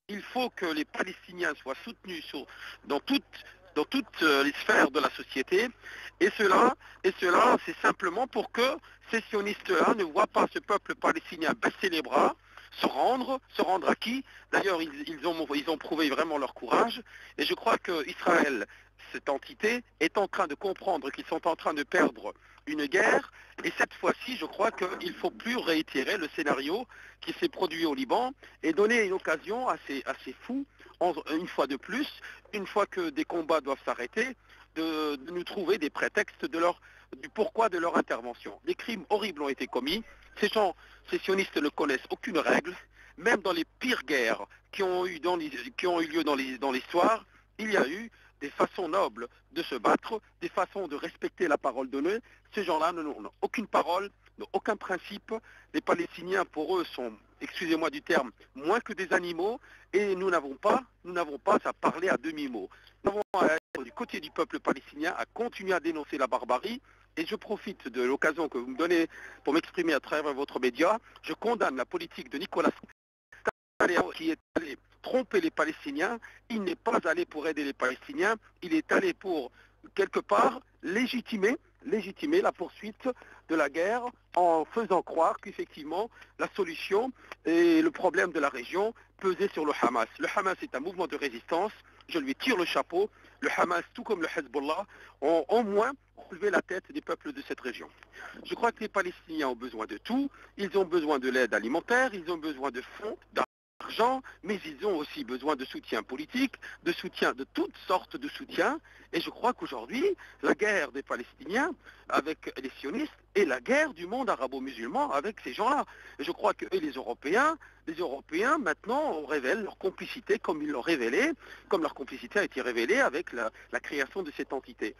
il faut que les Palestiniens soient soutenus dans toutes les sphères de la société. Et cela, c'est simplement pour que ces sionistes-là ne voient pas ce peuple palestinien baisser les bras, se rendre à qui? D'ailleurs, ils ont prouvé vraiment leur courage. Et je crois qu'Israël, cette entité, est en train de comprendre qu'ils sont en train de perdre une guerre. Et cette fois-ci, je crois qu'il ne faut plus réitérer le scénario qui s'est produit au Liban et donner une occasion à ces fous, une fois de plus, une fois que des combats doivent s'arrêter, de nous trouver des prétextes du pourquoi de leur intervention. Des crimes horribles ont été commis. Ces sionistes ne connaissent aucune règle. Même dans les pires guerres qui ont eu lieu dans l'histoire, il y a eu des façons nobles de se battre, des façons de respecter la parole donnée. Ces gens-là n'ont aucune parole, n'ont aucun principe. Les Palestiniens, pour eux, sont, excusez-moi du terme, moins que des animaux, et nous n'avons pas à parler à demi-mot. Nous avons à être du côté du peuple palestinien, à continuer à dénoncer la barbarie, et je profite de l'occasion que vous me donnez pour m'exprimer à travers votre média. Je condamne la politique de Nicolas qui est allé tromper les Palestiniens. Il n'est pas allé pour aider les Palestiniens, il est allé pour, quelque part, légitimer la poursuite de la guerre en faisant croire qu'effectivement la solution et le problème de la région pesaient sur le Hamas. Le Hamas est un mouvement de résistance, je lui tire le chapeau. Le Hamas, tout comme le Hezbollah, ont au moins relevé la tête des peuples de cette région. Je crois que les Palestiniens ont besoin de tout, ils ont besoin de l'aide alimentaire, ils ont besoin de fonds, d'argent, mais ils ont aussi besoin de soutien politique, de soutien, de toutes sortes de soutien. Et je crois qu'aujourd'hui, la guerre des Palestiniens avec les sionistes est la guerre du monde arabo-musulman avec ces gens-là. Et je crois que les Européens maintenant révèlent leur complicité comme ils l'ont révélé, comme leur complicité a été révélée avec la création de cette entité.